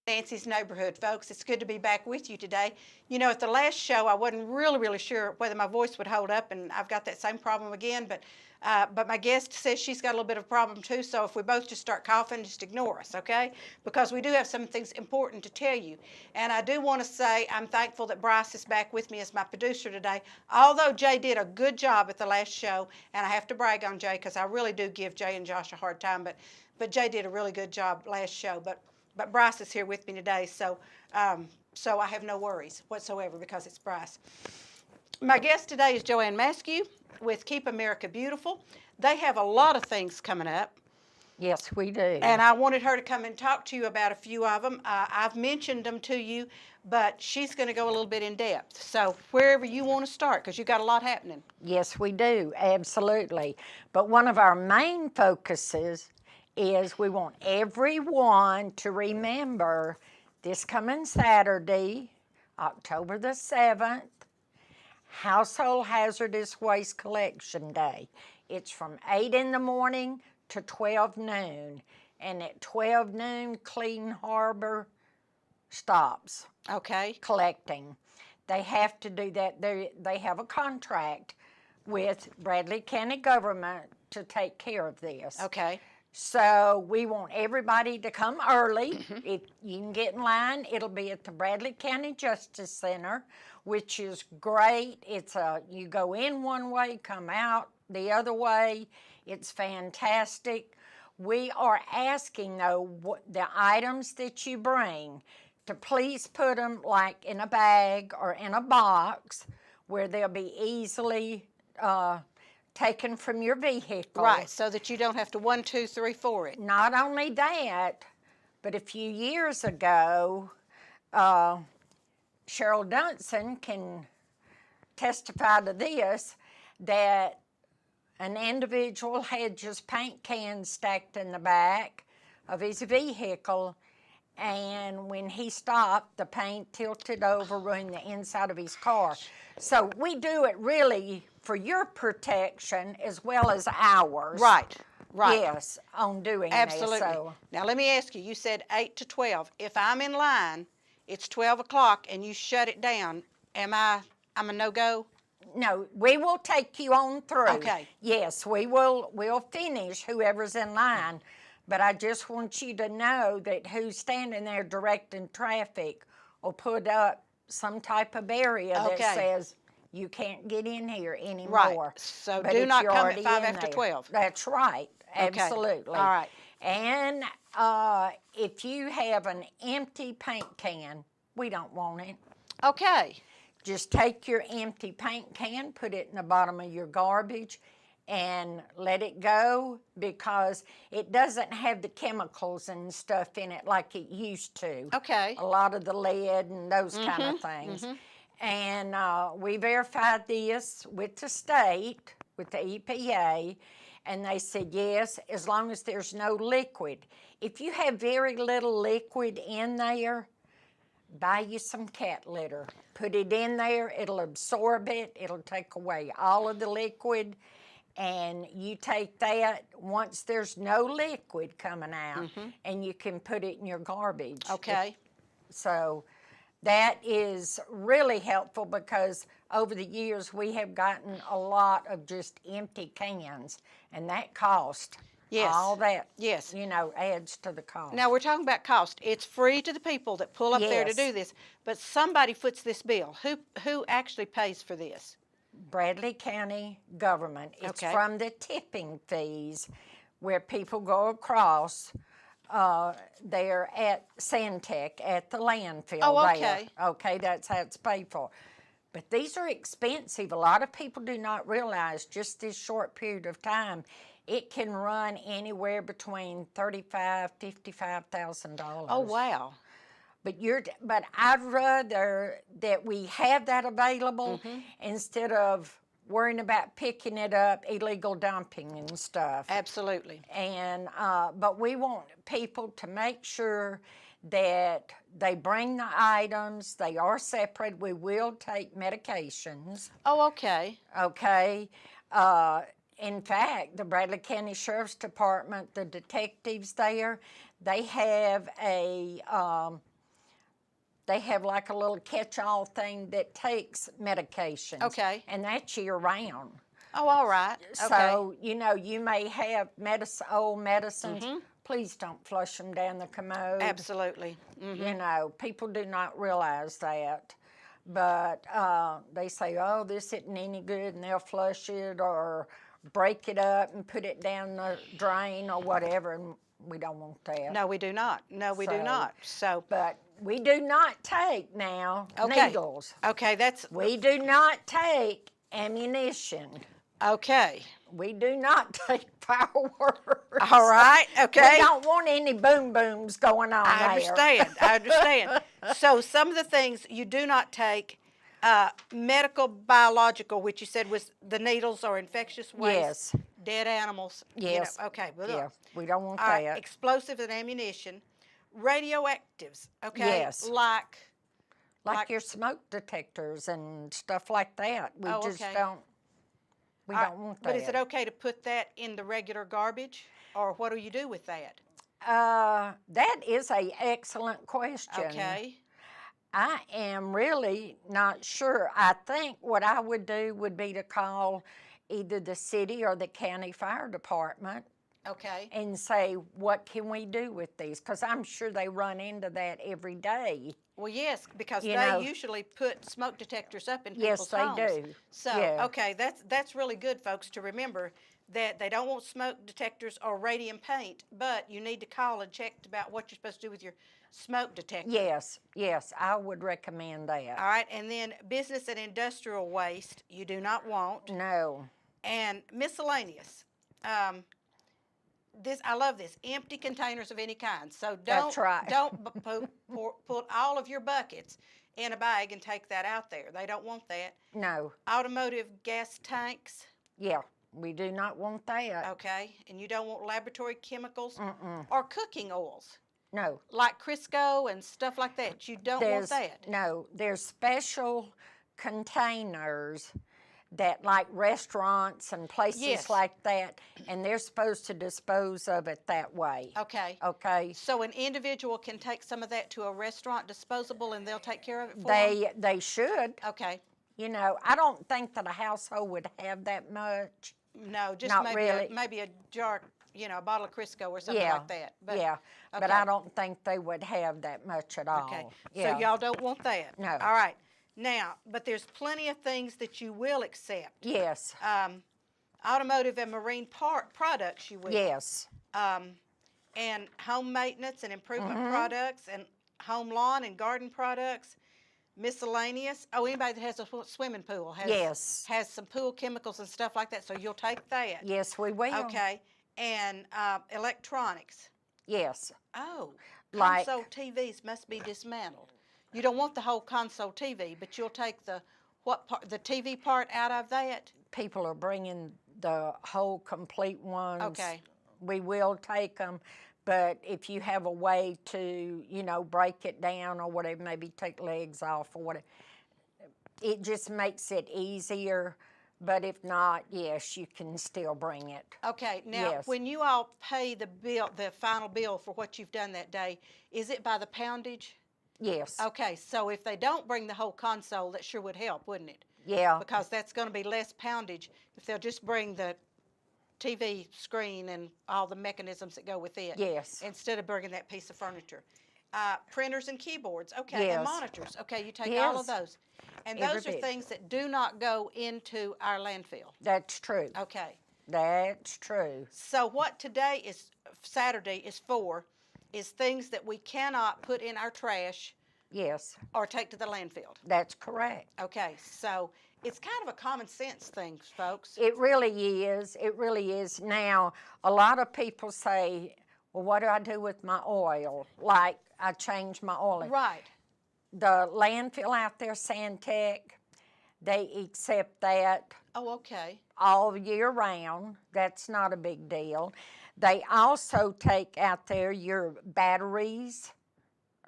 Nancy's Neighborhood, folks. It's good to be back with you today. You know, at the last show, I wasn't really sure whether my voice would hold up, and I've got that same problem again, but my guest says she's got a little bit of a problem too, so if we both just start coughing, just ignore us, okay? Because we do have some things important to tell you. And I do want to say I'm thankful that Bryce is back with me as my producer today, although Jay did a good job at the last show, and I have to brag on Jay because I really do give Jay and Josh a hard time, but Jay did a really good job last show. But Bryce is here with me today, so I have no worries whatsoever because it's Bryce. My guest today is Joanne Maskew with Keep America Beautiful. They have a lot of things coming up. Yes, we do. And I wanted her to come and talk to you about a few of them. I've mentioned them to you, but she's going to go a little bit in depth. So wherever you want to start, because you've got a lot happening. Yes, we do, absolutely. But one of our main focuses is we want everyone to remember this coming Saturday, October the 7th, Household Hazardous Waste Collection Day. It's from 8 in the morning to 12 noon. And at 12 noon, Clean Harbor stops. Okay. Collecting. They have to do that. They have a contract with Bradley County government to take care of this. Okay. So we want everybody to come early. If you can get in line, it'll be at the Bradley County Justice Center, which is great. You go in one way, come out the other way. It's fantastic. We are asking, though, the items that you bring to please put them like in a bag or in a box where they'll be easily taken from your vehicle. Right, so that you don't have to 1, 2, 3, 4 it. Not only that, but a few years ago, Cheryl Dunson can testify to this, that an individual had just paint cans stacked in the back of his vehicle, and when he stopped, the paint tilted over, ruined the inside of his car. So we do it really for your protection as well as ours. Right. Yes, on doing Absolutely. this. So. Now let me ask you, you said 8 to 12. If I'm in line, it's 12 o'clock and you shut it down, I'm a no-go? No, we will take you on through. Okay. Yes, we'll finish whoever's in line, but I just want you to know that who's standing there directing traffic will put up some type of barrier that says you can't get in here anymore. Right. So but do not come at already 5 in after there. 12. That's right. Okay. Absolutely. All right. And if you have an empty paint can, we don't want it. Okay. Just take your empty paint can, put it in the bottom of your garbage, and let it go, because it doesn't have the chemicals and stuff in it like it used to. Okay. A lot of the lead and those kind of things. And we verified this with the state, with the EPA, and they said yes, as long as there's no liquid. If you have very little liquid in there, buy you some cat litter. Put it in there, it'll absorb it, it'll take away all of the liquid, and you take that once there's no liquid coming out, and you can put it in your garbage. Okay. So that is really helpful, because over the years we have gotten a lot of just empty cans, and that cost. Yes. All that, Yes. adds to the cost. Now we're talking about cost. It's free to the people that pull up there to Yes. do this, but somebody foots this bill. Who actually pays for this? Bradley County government. It's Okay. from the tipping fees where people go across. They're at Santec at the landfill. Oh, there. okay. Okay, that's how it's paid for. But these are expensive. A lot of people do not realize just this short period of time, it can run anywhere between $35,000–$55,000. Oh, wow. But I'd rather that we have that available instead of worrying about picking it up, illegal dumping and stuff. Absolutely. And but we want people to make sure that they bring the items. They are separate. We will take medications. Oh, okay. Okay. In fact, the Bradley County Sheriff's Department, the detectives there, they have a they have like a little catch-all thing that takes medications. Okay. And that's year-round. Oh, all right. Okay. So, you may have old medicines. Please don't flush them down the commode. Absolutely. People do not realize that. But they say, oh, this isn't any good, and they'll flush it or break it up and put it down the drain or whatever, and we don't want that. No, we do not. No, we do not. So, But we do not take now okay. needles. Okay, that's We do not take ammunition. okay. We do not take fireworks. All right. Okay. We don't want any boom booms going on I there. understand. I understand. So some of the things you do not take, medical, biological, which you said was the needles or infectious waste, Yes. dead animals. Yes. Okay. Well, Yeah, we don't want all right, that. explosives and ammunition, radioactives. Okay. Yes. Like Like your smoke detectors and stuff like that. We Oh, just okay. don't. We all right, don't want that. But is it okay to put that in the regular garbage, or what do you do with that? That is a excellent question. Okay. I am really not sure. I think what I would do would be to call either the city or the county fire department Okay. and say, what can we do with these? Because I'm sure they run into that every day. Well, yes, because You they know. usually put smoke detectors up in Yes, people's they homes. do. So, Yeah. okay, that's really good, folks, to remember that they don't want smoke detectors or radium paint, but you need to call and check about what you're supposed to do with your smoke detector. Yes, I would recommend that. All right, and then business and industrial waste you do not want, No. and miscellaneous. This I love this empty containers of any kind. So don't That's right. don't put all of your buckets in a bag and take that out there. They don't want that. No. Automotive gas tanks, Yeah, we do not want that. okay, and you don't want laboratory chemicals or cooking oils No. like Crisco and stuff like that. You don't want that. No, there's special containers that like restaurants and places Yes. like that, and they're supposed to dispose of it that way. Okay. Okay. So an individual can take some of that to a restaurant disposable and they'll take care of it for them? They should. Okay. I don't think that a household would have that much. No, just Not maybe really. maybe a jar, a bottle of Crisco or something Yeah. like that. But, Yeah, but okay. I don't think they would have that much at all. Okay. Yeah. So y'all don't want that. No. All right. Now, but there's plenty of things that you will accept. Yes. Automotive and marine products you will. Yes. And home maintenance and improvement products and home lawn and garden products, miscellaneous. Oh, anybody that has a swimming pool has some pool chemicals and stuff like that. So you'll take that. Yes, we will. Okay. And electronics. Yes. Oh, Like- console TVs must be dismantled. You don't want the whole console TV, but you'll take the TV part out of that. People are bringing the whole complete ones. Okay. We will take them, but if you have a way to, break it down or whatever, maybe take legs off or whatever, it just makes it easier. But if not, yes, you can still bring it. Okay. Now, Yes. when you all pay the final bill for what you've done that day, is it by the poundage? Yes. Okay. So if they don't bring the whole console, that sure would help, wouldn't it? Yeah. Because that's going to be less poundage if they'll just bring the TV screen and all the mechanisms that go with it. Yes. Instead of bringing that piece of furniture. Printers and keyboards, okay, and Yes. monitors, okay, you take all of Yes. those. And Every those are bit. things that do not go into our landfill. That's true. Okay. That's true. So what today is, Saturday is for, is things that we cannot put in our trash Yes, or take to the landfill. that's correct. Okay, so it's kind of a common sense thing, folks. It really is. It really is. Now, a lot of people say, well, what do I do with my oil? Like, I change my oil. Right. The landfill out there, Santec, they accept that Oh, okay. all year round. That's not a big deal. They also take out there your batteries,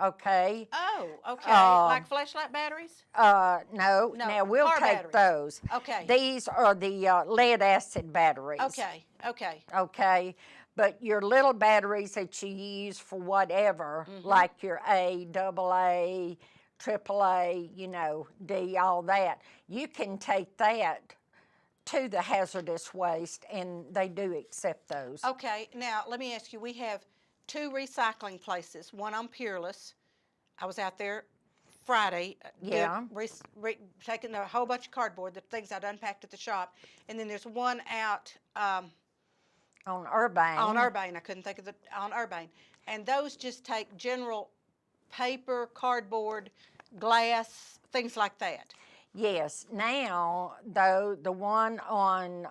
okay? Oh, okay. Like flashlight batteries? No, No, now we'll car take batteries. those. Okay. These are the lead acid batteries. Okay, okay. Okay, but your little batteries that you use for whatever, Mm-hmm. like your AA, AAA, D, all that. You can take that to the hazardous waste, and they do accept those. Okay, now let me ask you, we have 2 recycling places, one on Peerless. I was out there Friday Yeah. taking a whole bunch of cardboard, the things I'd unpacked at the shop, and then there's one out On Urbane. on Urbane. I couldn't think of on Urbane. And those just take general paper, cardboard, glass, things like that. Yes. Now, though, the one on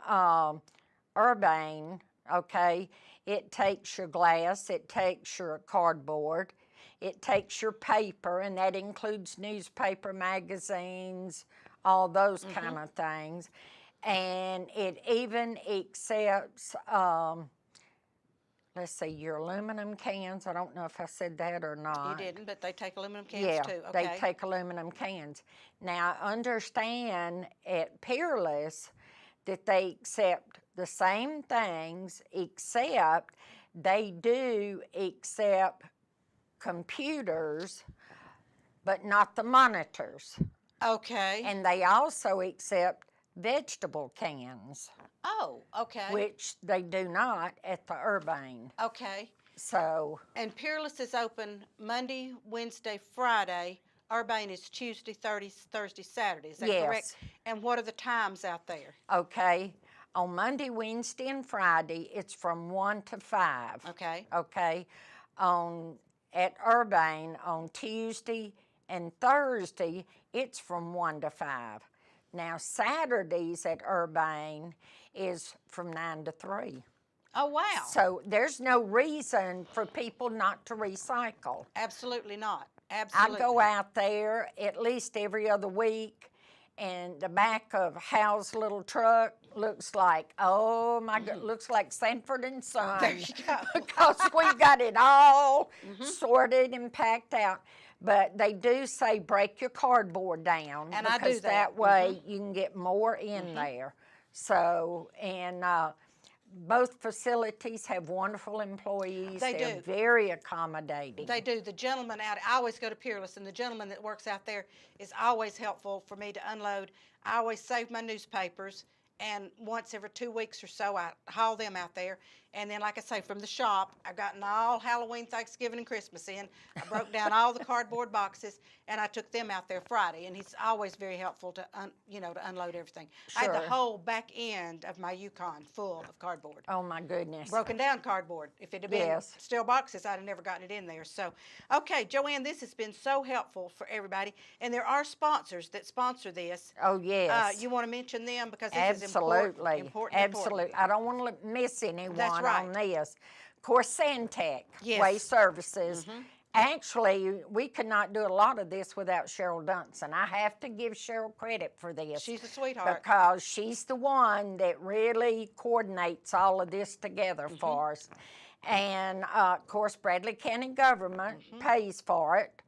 Urbane, okay, it takes your glass, it takes your cardboard, it takes your paper, and that includes newspaper, magazines, all those kind of things. And it even accepts, let's see, your aluminum cans. I don't know if I said that or not. You didn't, but they take aluminum cans Yeah, too. Okay. they take aluminum cans. Now, understand at Peerless that they accept the same things, except they do accept computers, but not the monitors. Okay. And they also accept vegetable cans, Oh, okay. which they do not at the Urbane. Okay. So, And Peerless is open Monday, Wednesday, Friday. Urbane is Tuesday, Thursday, Saturday. Is that Yes. correct? And what are the times out there? okay, on Monday, Wednesday, and Friday, it's from 1 to 5. Okay. Okay, at Urbane on Tuesday and Thursday, it's from 1 to 5. Now, Saturdays at Urbane is from 9 to 3. Oh, wow. So there's no reason for people not to recycle. Absolutely not. I Absolutely. go out there at least every other week, and the back of Hal's little truck looks like, oh my God, looks like Sanford and Son. There you go. Because we've got it all sorted and packed out. But they do say break your cardboard down. And I do because that. way you can get more in there. So, and both facilities have wonderful employees. They They're do. very accommodating. They do. The gentleman I always go to Peerless, and the gentleman that works out there is always helpful for me to unload. I always save my newspapers, and once every 2 weeks or so, I haul them out there. And then, like I say, from the shop, I've gotten all Halloween, Thanksgiving, and Christmas in. I broke down all the cardboard boxes, and I took them out there Friday. And he's always very helpful to, to unload everything. I had Sure. the whole back end of my Yukon full of cardboard. Oh my goodness. Broken down cardboard. If it had been Yes. steel boxes, I'd have never gotten it in there. So, okay, Joanne, this has been so helpful for everybody. And there are sponsors that sponsor this. Oh yes. You want to mention them because this Absolutely. is important. Absolutely. I don't want to miss anyone That's right. on this. Of course, Santec Yes. Waste Services. Actually, we could not do a lot of this without Cheryl Dunson. I have to give Cheryl credit for this. She's a sweetheart. Because she's the one that really coordinates all of this together for us. And of course, Bradley County government pays for it.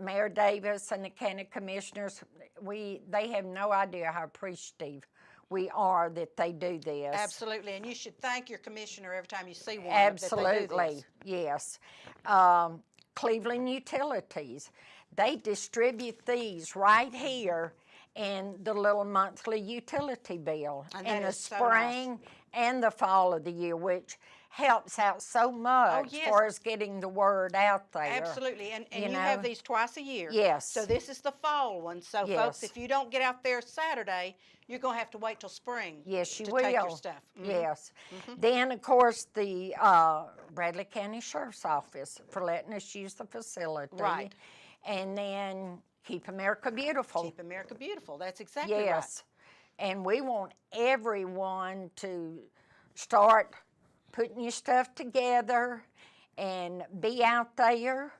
Mayor Davis and the county commissioners, they have no idea how appreciative we are that they do this. Absolutely. And you should thank your commissioner every time you see one. Absolutely, That they do this. yes. Cleveland Utilities, they distribute these right here in the little monthly utility bill And in that the is so spring and the fall of the year, which helps out so much yes. for us getting the word out there. Absolutely. And you know? have these twice a year. Yes. So this is the fall one. So, folks, Yes. if you don't get out there Saturday, you're going to have to wait till spring Yes, you to will. take your stuff. Yes. Then, of course, the Bradley County Sheriff's Office for letting us use the facility. Right. And then Keep America Beautiful. Keep America Beautiful. That's exactly right. Yes. And we want everyone to start putting your stuff together and be out there.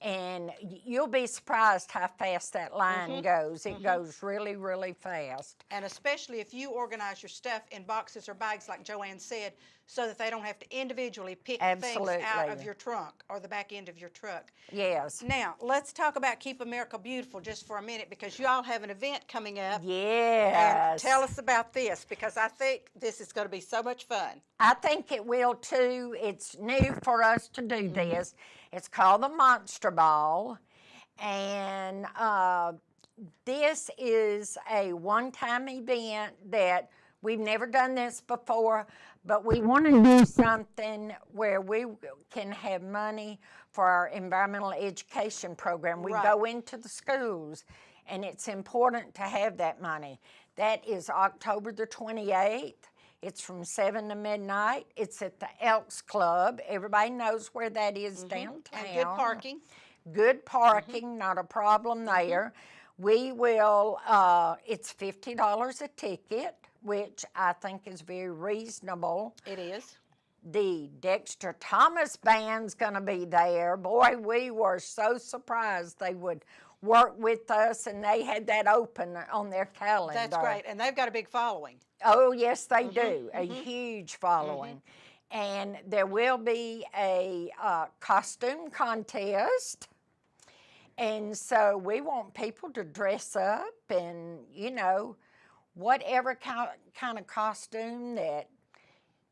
And you'll be surprised how fast that line goes. It goes really, really fast. And especially if you organize your stuff in boxes or bags, like Joanne said, so that they don't have to individually pick things out of Absolutely. your trunk or the back end of your truck. Yes. Now, let's talk about Keep America Beautiful just for a minute, because you all have an event coming up. Yes. And tell us about this, because I think this is going to be so much fun. I think it will too. It's new for us to do this. It's called the Monster Ball. And this is a one-time event that we've never done this before, but we want to do something where we can have money for our environmental education program. We Right. go into the schools, and it's important to have that money. That is October the 28th. It's from 7 to midnight. It's at the Elks Club. Everybody knows where that is downtown. And good parking. Good parking, not a problem there. We will, it's $50 a ticket, which I think is very reasonable. It is. The Dexter Thomas Band's gonna be there. Boy, we were so surprised they would work with us, and they had that open on their calendar. That's great. And they've got a big following. Oh, yes, they do. A huge following. And there will be a costume contest. And so we want people to dress up and, you know, whatever kind of costume that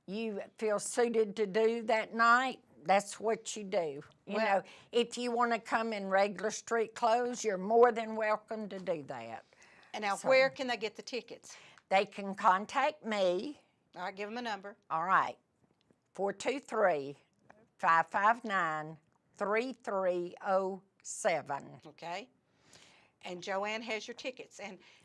you feel suited to do that night, that's what you do. You know, if you want to come in regular street clothes, you're more than welcome to do that. And now, where can they get the tickets? They can contact me. All right, give them a number. All right, 423-559-3307. Okay. And Joanne has your tickets.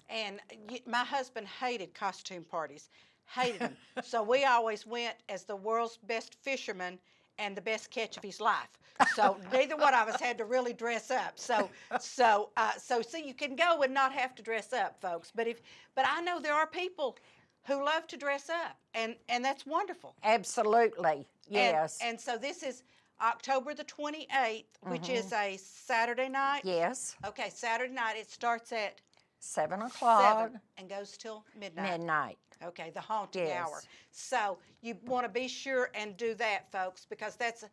And my husband hated costume parties, hated them. So we always went as the world's best fisherman and the best catch of his life. So neither one of us had to really dress up. So see, you can go and not have to dress up, folks. But I know there are people who love to dress up, and that's wonderful. Absolutely, yes. And so this is October the 28th, which is a Saturday night. Yes, Okay, Saturday night. It starts at 7 o'clock, 7 and goes till midnight. midnight. Okay, the haunting Yes. hour. So you want to be sure and do that, folks, because that's a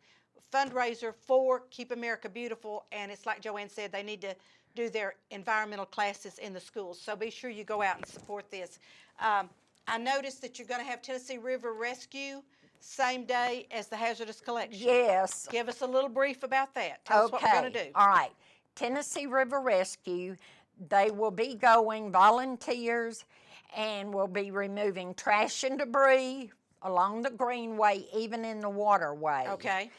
fundraiser for Keep America Beautiful, and it's like Joanne said, they need to do their environmental classes in the schools. So be sure you go out and support this. I noticed that you're going to have Tennessee River Rescue same day as the hazardous collection. Yes. Give us a little brief about that. Tell us what we're going to do. All right. Tennessee River Rescue, they will be going, volunteers, and will be removing trash and debris along the greenway, even in the waterway. Okay,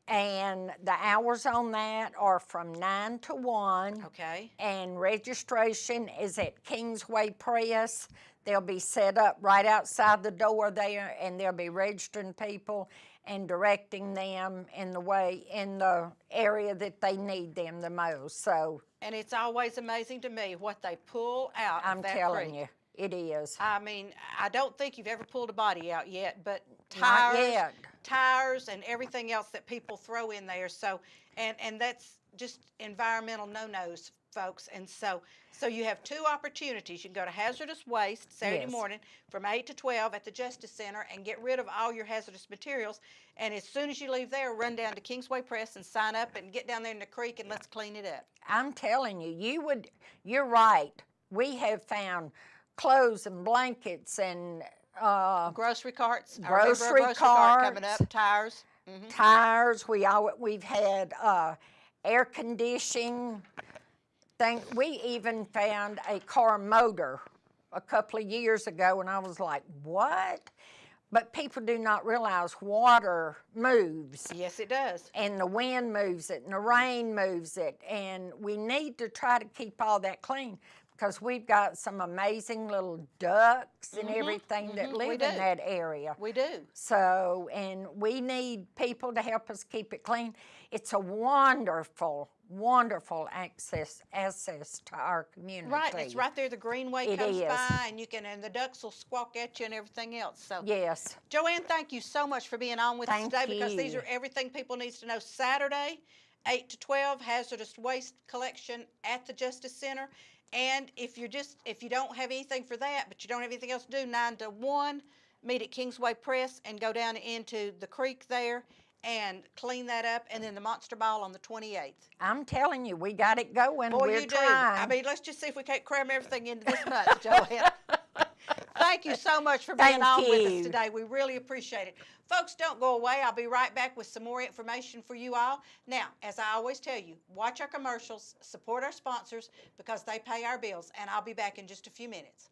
And the hours on that are from 9 to 1. okay. And registration is at Kingsway Press. They'll be set up right outside the door there, and they'll be registering people and directing them in the area that they need them the most. So And it's always amazing to me what they pull out I'm of that telling creek. you, it is. I mean, I don't think you've ever pulled a body out yet, but Not tires, yet. tires, and everything else that people throw in there. So, and that's just environmental no-nos, folks. And so you have two opportunities. You can go to hazardous waste Saturday Yes. morning from 8 to 12 at the Justice Center and get rid of all your hazardous materials. And as soon as you leave there, run down to Kingsway Press and sign up and get down there in the creek and let's clean it up. I'm telling you, you're right. We have found clothes and blankets and Grocery carts. I Grocery remember a grocery cart coming carts. up. Tires. tires. We've had air conditioning. We even found a car motor a couple of years ago, and I was like, what? But people do not realize water moves, Yes, it does. and the wind moves it, and the rain moves it, and we need to try to keep all that clean because we've got some amazing little ducks and everything that live in do. that area. We do. So, and we need people to help us keep it clean. It's a wonderful, wonderful access to our community. Right, it's right there. The greenway It comes is. by, and the ducks will squawk at you and everything else. So, Yes. Joanne, thank you so much for being on with us Thank today because these you. are everything people needs to know. Saturday, 8 to 12, hazardous waste collection at the Justice Center. And if you don't have anything for that, but you don't have anything else to do, 9 to 1, meet at Kingsway Press and go down into the creek there and clean that up, and then the Monster Ball on the 28th. I'm telling you, we got it going. Boy, We're you do. trying. I mean, let's just see if we can't cram everything into this month, Joanne. Thank thank you so much for being Thank on with us you. today. We really appreciate it. Folks, don't go away. I'll be right back with some more information for you all. Now, as I always tell you, watch our commercials, support our sponsors because they pay our bills, and I'll be back in just a few minutes.